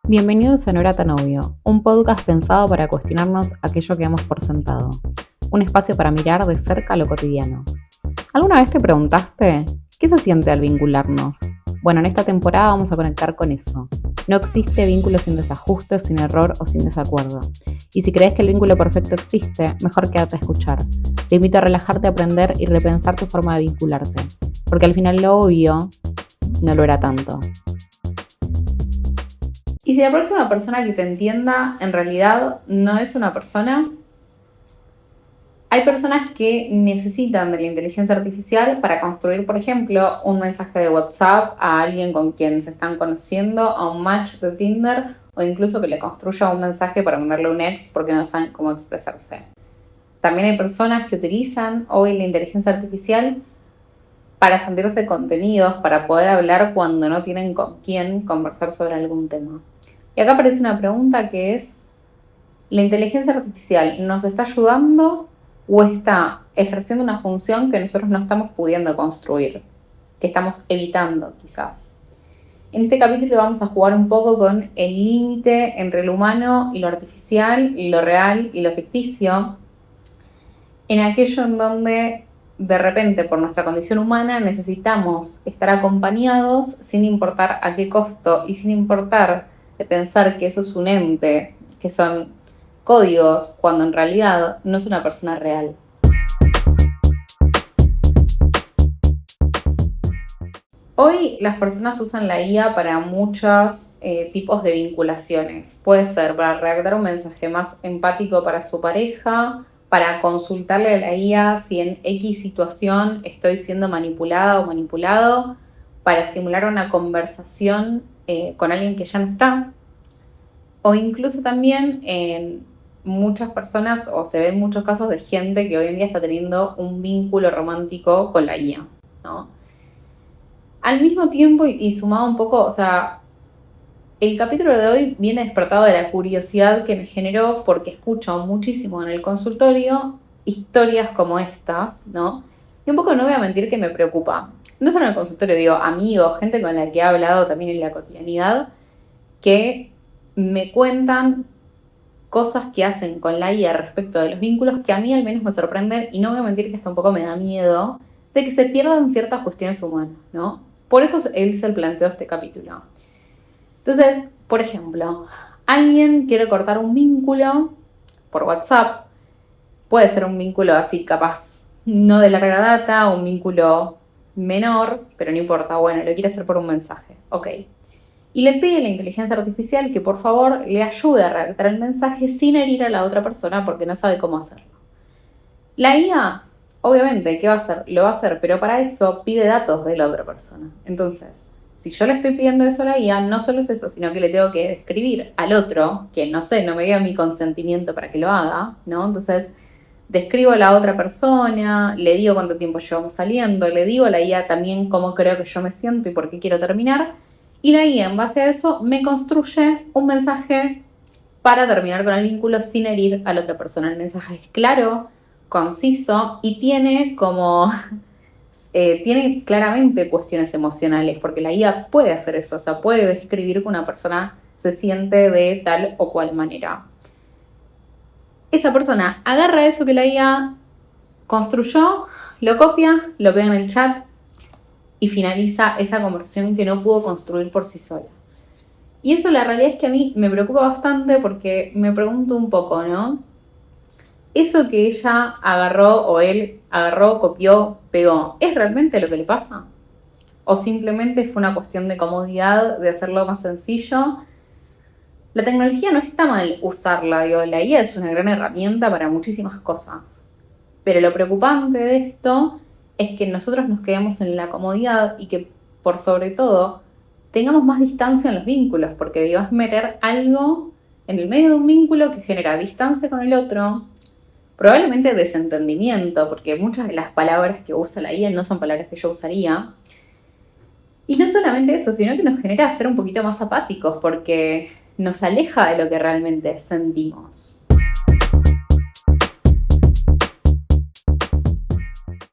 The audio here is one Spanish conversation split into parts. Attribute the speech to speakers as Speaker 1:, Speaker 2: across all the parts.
Speaker 1: Bienvenidos a No era tan obvio, un podcast pensado para cuestionarnos aquello que damos por sentado. Un espacio para mirar de cerca lo cotidiano. ¿Alguna vez te preguntaste qué se siente al vincularnos? Bueno, en esta temporada vamos a conectar con eso. No existe vínculo sin desajustes, sin error o sin desacuerdo. Y si crees que el vínculo perfecto existe, mejor quédate a escuchar. Te invito a relajarte, a aprender y repensar tu forma de vincularte. Porque al final lo obvio no lo era tanto. ¿Y si la próxima persona que te entienda en realidad no es una persona? Hay personas que necesitan de la inteligencia artificial para construir, por ejemplo, un mensaje de WhatsApp a alguien con quien se están conociendo, a un match de Tinder, o incluso que le construya un mensaje para mandarle a un ex porque no saben cómo expresarse. También hay personas que utilizan hoy la inteligencia artificial para sentirse contenidos, para poder hablar cuando no tienen con quién conversar sobre algún tema. Y acá aparece una pregunta que es, ¿la inteligencia artificial nos está ayudando o está ejerciendo una función que nosotros no estamos pudiendo construir, que estamos evitando quizás? En este capítulo vamos a jugar un poco con el límite entre lo humano y lo artificial, y lo real y lo ficticio, en aquello en donde de repente por nuestra condición humana necesitamos estar acompañados sin importar a qué costo y sin importar de pensar que eso es un ente, que son códigos, cuando en realidad no es una persona real. Hoy las personas usan la IA para muchos tipos de vinculaciones. Puede ser para redactar un mensaje más empático para su pareja, para consultarle a la IA si en X situación estoy siendo manipulada o manipulado, para simular una conversación con alguien que ya no está, o incluso también en muchas personas, o se ven muchos casos de gente que hoy en día está teniendo un vínculo romántico con la IA, ¿no? Al mismo tiempo, y sumado un poco, o sea, el capítulo de hoy viene despertado de la curiosidad que me generó porque escucho muchísimo en el consultorio historias como estas, ¿no? Y un poco no voy a mentir que me preocupa. No solo en el consultorio, digo, amigos, gente con la que he hablado también en la cotidianidad, que me cuentan cosas que hacen con la IA respecto de los vínculos que a mí al menos me sorprenden, y no voy a mentir que esto un poco me da miedo de que se pierdan ciertas cuestiones humanas, ¿no? Por eso él se planteó este capítulo. Entonces, por ejemplo, alguien quiere cortar un vínculo por WhatsApp, puede ser un vínculo así capaz, no de larga data, un vínculo menor, pero no importa, bueno, lo quiere hacer por un mensaje, ok. Y le pide a la inteligencia artificial que por favor le ayude a redactar el mensaje sin herir a la otra persona porque no sabe cómo hacerlo. La IA, obviamente, ¿qué va a hacer? Lo va a hacer, pero para eso pide datos de la otra persona. Entonces, si yo le estoy pidiendo eso a la IA, no solo es eso, sino que le tengo que describir al otro, que no sé, no me dio mi consentimiento para que lo haga, ¿no? Entonces, describo a la otra persona, le digo cuánto tiempo llevamos saliendo, le digo a la IA también cómo creo que yo me siento y por qué quiero terminar, y la IA en base a eso me construye un mensaje para terminar con el vínculo sin herir a la otra persona. El mensaje es claro, conciso y tiene como tiene claramente cuestiones emocionales, porque la IA puede hacer eso, o sea, puede describir que una persona se siente de tal o cual manera. Esa persona agarra eso que la IA construyó, lo copia, lo pega en el chat y finaliza esa conversación que no pudo construir por sí sola. Y eso la realidad es que a mí me preocupa bastante porque me pregunto un poco, ¿no? Eso que ella agarró o él agarró, copió, pegó, ¿es realmente lo que le pasa? ¿O simplemente fue una cuestión de comodidad, de hacerlo más sencillo? La tecnología no está mal usarla, digo, la IA es una gran herramienta para muchísimas cosas. Pero lo preocupante de esto es que nosotros nos quedemos en la comodidad y que, por sobre todo, tengamos más distancia en los vínculos, porque digo, es meter algo en el medio de un vínculo que genera distancia con el otro, probablemente desentendimiento, porque muchas de las palabras que usa la IA no son palabras que yo usaría. Y no solamente eso, sino que nos genera ser un poquito más apáticos, porque nos aleja de lo que realmente sentimos.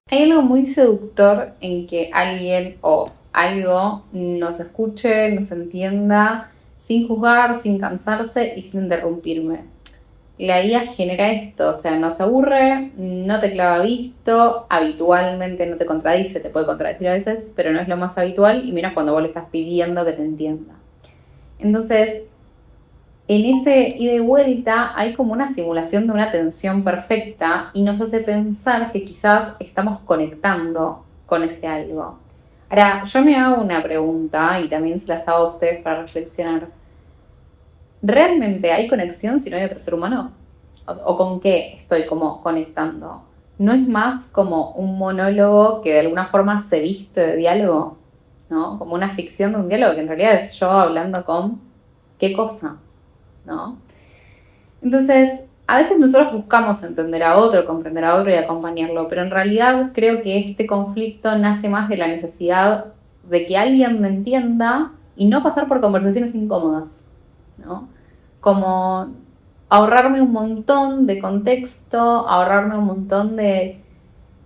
Speaker 1: Hay algo muy seductor en que alguien o algo nos escuche, nos entienda, sin juzgar, sin cansarse y sin interrumpirme. La IA genera esto, o sea, no se aburre, no te clava visto, habitualmente no te contradice, te puede contradecir a veces, pero no es lo más habitual y mira cuando vos le estás pidiendo que te entienda. Entonces, en ese ida y vuelta hay como una simulación de una tensión perfecta y nos hace pensar que quizás estamos conectando con ese algo. Ahora, yo me hago una pregunta y también se las hago a ustedes para reflexionar. ¿Realmente hay conexión si no hay otro ser humano? ¿O con qué estoy como conectando? ¿No es más como un monólogo que de alguna forma se viste de diálogo? ¿No? Como una ficción de un diálogo que en realidad es yo hablando con qué cosa, ¿no? Entonces, a veces nosotros buscamos entender a otro, comprender a otro y acompañarlo, pero en realidad creo que este conflicto nace más de la necesidad de que alguien me entienda y no pasar por conversaciones incómodas, ¿no? Como ahorrarme un montón de contexto, ahorrarme un montón de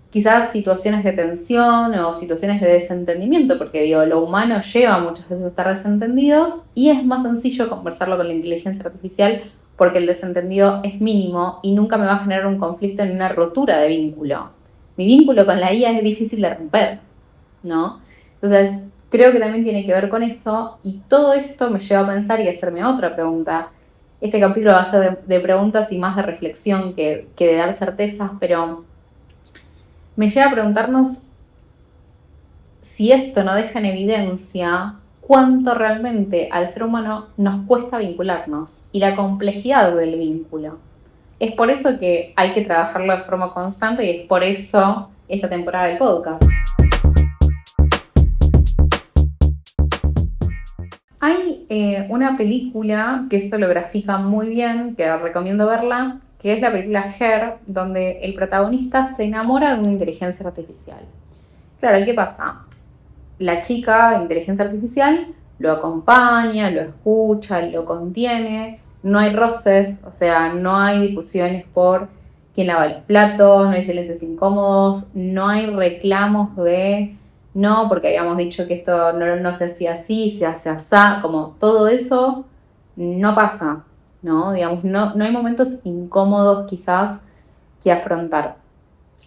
Speaker 1: quizás situaciones de tensión o situaciones de desentendimiento, porque digo, lo humano lleva muchas veces a estar desentendidos y es más sencillo conversarlo con la inteligencia artificial porque el desentendido es mínimo y nunca me va a generar un conflicto ni una rotura de vínculo. Mi vínculo con la IA es difícil de romper, ¿no? Entonces, creo que también tiene que ver con eso y todo esto me lleva a pensar y a hacerme otra pregunta. Este capítulo va a ser de preguntas y más de reflexión que de dar certezas, pero me lleva a preguntarnos si esto no deja en evidencia cuánto realmente al ser humano nos cuesta vincularnos y la complejidad del vínculo. Es por eso que hay que trabajarlo de forma constante y es por eso esta temporada del podcast. Hay una película que esto lo grafica muy bien, que recomiendo verla, que es la película Her, donde el protagonista se enamora de una inteligencia artificial. Claro, ¿qué pasa? La chica de inteligencia artificial lo acompaña, lo escucha, lo contiene, no hay roces, o sea, no hay discusiones por quién lava los platos, no hay silencios incómodos, no hay reclamos de no, porque habíamos dicho que esto no se hacía así, se hace así, como todo eso no pasa, ¿no? Digamos, no hay momentos incómodos quizás que afrontar.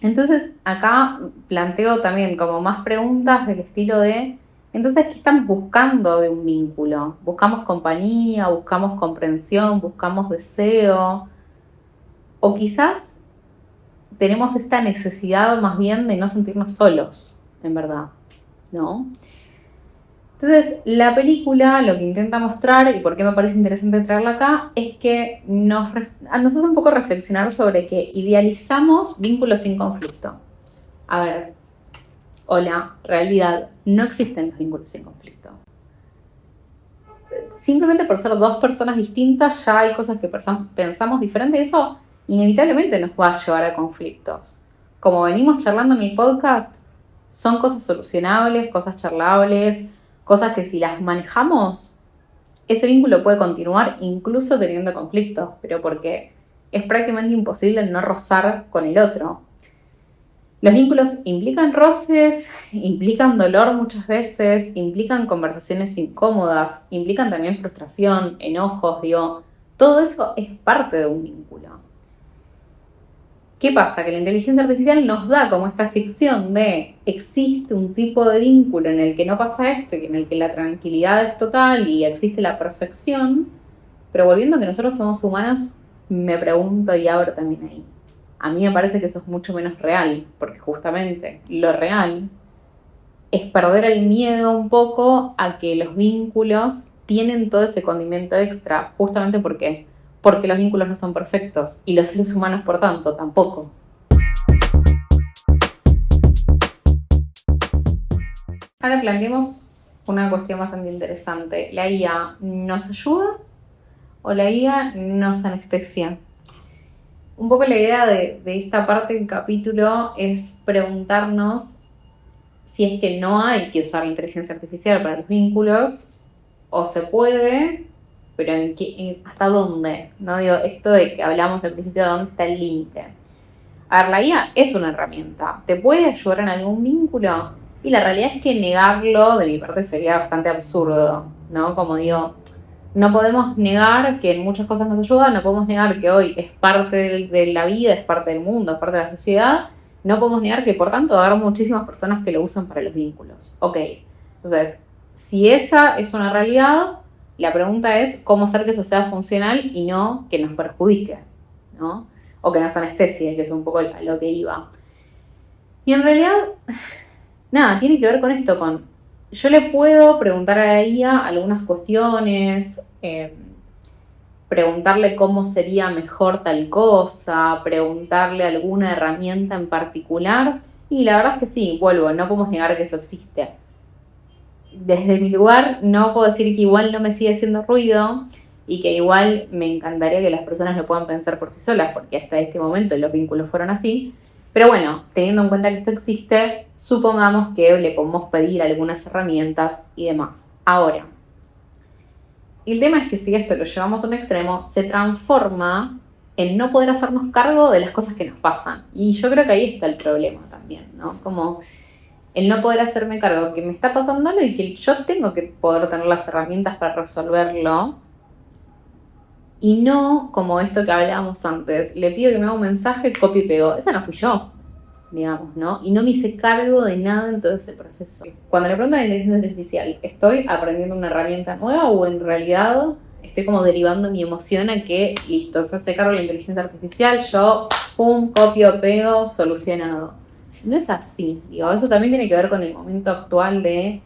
Speaker 1: Entonces acá planteo también como más preguntas del estilo de, entonces, ¿qué estamos buscando de un vínculo? ¿Buscamos compañía? ¿Buscamos comprensión? ¿Buscamos deseo? O quizás tenemos esta necesidad más bien de no sentirnos solos, en verdad, ¿no? Entonces, la película lo que intenta mostrar, y por qué me parece interesante traerla acá, es que nos hace un poco reflexionar sobre que idealizamos vínculos sin conflicto. A ver, hola, realidad, no existen los vínculos sin conflicto. Simplemente por ser dos personas distintas ya hay cosas que pensamos diferente y eso inevitablemente nos va a llevar a conflictos. Como venimos charlando en el podcast, son cosas solucionables, cosas charlables, cosas que si las manejamos, ese vínculo puede continuar incluso teniendo conflictos, pero porque es prácticamente imposible no rozar con el otro. Los vínculos implican roces, implican dolor muchas veces, implican conversaciones incómodas, implican también frustración, enojos, todo eso es parte de un vínculo. ¿Qué pasa? Que la inteligencia artificial nos da como esta ficción de existe un tipo de vínculo en el que no pasa esto y en el que la tranquilidad es total y existe la perfección, pero volviendo a que nosotros somos humanos, me pregunto y abro también ahí. A mí me parece que eso es mucho menos real, porque justamente lo real es perder el miedo un poco a que los vínculos tienen todo ese condimento extra, justamente porque los vínculos no son perfectos y los seres humanos, por tanto, tampoco. Ahora planteemos una cuestión bastante interesante. ¿La IA nos ayuda o la IA nos anestesia? Un poco la idea de esta parte del capítulo es preguntarnos si es que no hay que usar la inteligencia artificial para los vínculos o se puede, pero ¿hasta dónde? ¿No? Digo, esto de que hablamos al principio de dónde está el límite. A ver, la IA es una herramienta. ¿Te puede ayudar en algún vínculo? Y la realidad es que negarlo de mi parte sería bastante absurdo, ¿no? Como digo, No podemos negar que en muchas cosas nos ayuda, no podemos negar que hoy es parte de la vida, es parte del mundo, es parte de la sociedad. No podemos negar que, por tanto, va a haber muchísimas personas que lo usan para los vínculos. Ok, entonces, si esa es una realidad, la pregunta es cómo hacer que eso sea funcional y no que nos perjudique, ¿no? O que nos anestesie, que es un poco a lo que iba. Y en realidad, nada, tiene que ver con esto, con yo le puedo preguntar a la IA algunas cuestiones, preguntarle cómo sería mejor tal cosa, preguntarle alguna herramienta en particular, y la verdad es que sí, vuelvo, no podemos negar que eso existe. Desde mi lugar no puedo decir que igual no me sigue haciendo ruido y que igual me encantaría que las personas lo puedan pensar por sí solas, porque hasta este momento los vínculos fueron así. Pero bueno, teniendo en cuenta que esto existe, supongamos que le podemos pedir algunas herramientas y demás. Ahora, el tema es que si esto lo llevamos a un extremo, se transforma en no poder hacernos cargo de las cosas que nos pasan. Y yo creo que ahí está el problema también, ¿no? Como el no poder hacerme cargo que me está pasando algo y que yo tengo que poder tener las herramientas para resolverlo. Y no como esto que hablábamos antes, le pido que me haga un mensaje, copio y pego. Esa no fui yo, digamos, ¿no? Y no me hice cargo de nada en todo ese proceso. Cuando le pregunto a la inteligencia artificial, ¿estoy aprendiendo una herramienta nueva o en realidad estoy como derivando mi emoción a que, listo, se hace cargo de la inteligencia artificial, yo, pum, copio, pego, solucionado? No es así, digo, eso también tiene que ver con el momento actual de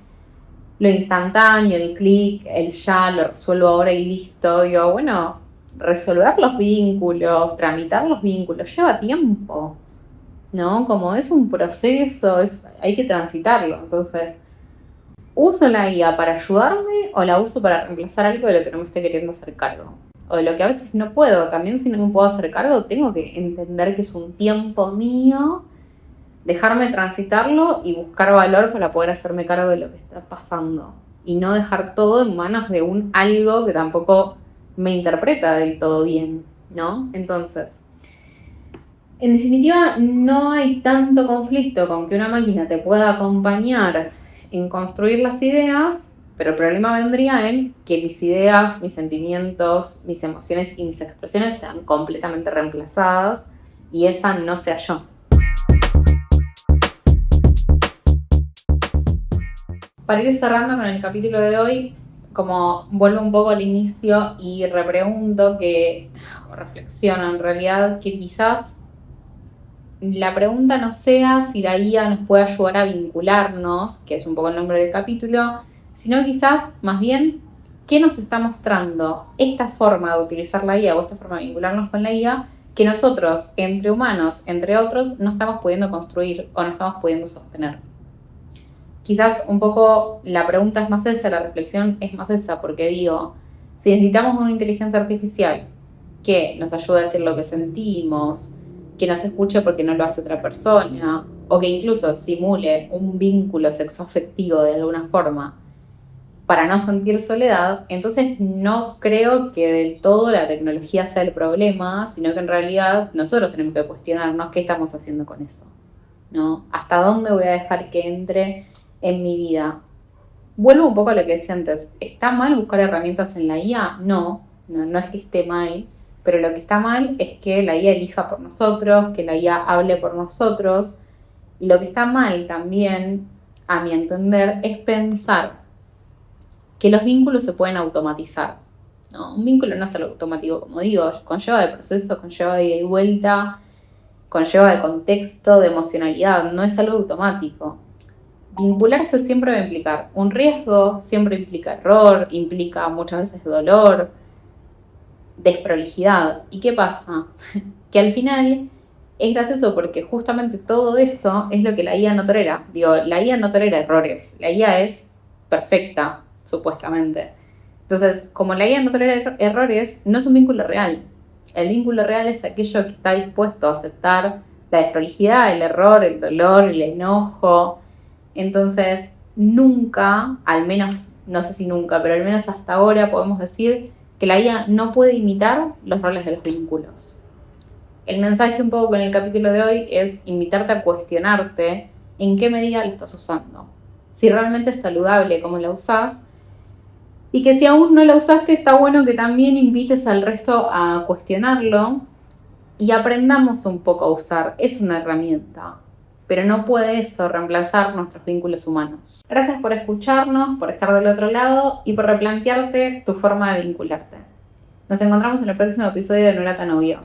Speaker 1: lo instantáneo, el clic, el ya, lo resuelvo ahora y listo. Digo, bueno, resolver los vínculos, tramitar los vínculos, lleva tiempo, ¿no? Como es un proceso, hay que transitarlo. Entonces, ¿uso la IA para ayudarme o la uso para reemplazar algo de lo que no me estoy queriendo hacer cargo? O de lo que a veces no puedo. También si no me puedo hacer cargo, tengo que entender que es un tiempo mío, dejarme transitarlo y buscar valor para poder hacerme cargo de lo que está pasando. Y no dejar todo en manos de un algo que tampoco me interpreta del todo bien, ¿no? Entonces, en definitiva, no hay tanto conflicto con que una máquina te pueda acompañar en construir las ideas, pero el problema vendría en que mis ideas, mis sentimientos, mis emociones y mis expresiones sean completamente reemplazadas y esa no sea yo. Para ir cerrando con el capítulo de hoy, como vuelvo un poco al inicio y repregunto o reflexiono en realidad, que quizás la pregunta no sea si la IA nos puede ayudar a vincularnos, que es un poco el nombre del capítulo, sino quizás más bien qué nos está mostrando esta forma de utilizar la IA o esta forma de vincularnos con la IA que nosotros, entre humanos, entre otros, no estamos pudiendo construir o no estamos pudiendo sostener. Quizás un poco la pregunta es más esa, la reflexión es más esa, porque digo, si necesitamos una inteligencia artificial que nos ayude a decir lo que sentimos, que nos escuche porque no lo hace otra persona, o que incluso simule un vínculo sexoafectivo de alguna forma para no sentir soledad, entonces no creo que del todo la tecnología sea el problema, sino que en realidad nosotros tenemos que cuestionarnos qué estamos haciendo con eso, ¿no? ¿Hasta dónde voy a dejar que entre en mi vida? Vuelvo un poco a lo que decía antes. ¿Está mal buscar herramientas en la IA? No es que esté mal, pero lo que está mal es que la IA elija por nosotros, que la IA hable por nosotros. Y lo que está mal también, a mi entender, es pensar que los vínculos se pueden automatizar, ¿no? Un vínculo no es algo automático, como digo, conlleva de proceso, conlleva de ida y vuelta, conlleva de contexto, de emocionalidad, no es algo automático. Vincularse siempre va a implicar un riesgo, siempre implica error, implica muchas veces dolor, desprolijidad. ¿Y qué pasa? Que al final es gracioso porque justamente todo eso es lo que la IA no tolera. Digo, la IA no tolera errores, la IA es perfecta, supuestamente. Entonces, como la IA no tolera errores, no es un vínculo real. El vínculo real es aquello que está dispuesto a aceptar la desprolijidad, el error, el dolor, el enojo. Entonces, nunca, al menos, no sé si nunca, pero al menos hasta ahora podemos decir que la IA no puede imitar los roles de los vínculos. El mensaje un poco con el capítulo de hoy es invitarte a cuestionarte en qué medida la estás usando. Si realmente es saludable cómo la usás Y que si aún no la usaste, está bueno que también invites al resto a cuestionarlo y aprendamos un poco a usar. Es una herramienta, pero no puede eso reemplazar nuestros vínculos humanos. Gracias por escucharnos, por estar del otro lado y por replantearte tu forma de vincularte. Nos encontramos en el próximo episodio de No era tan obvio.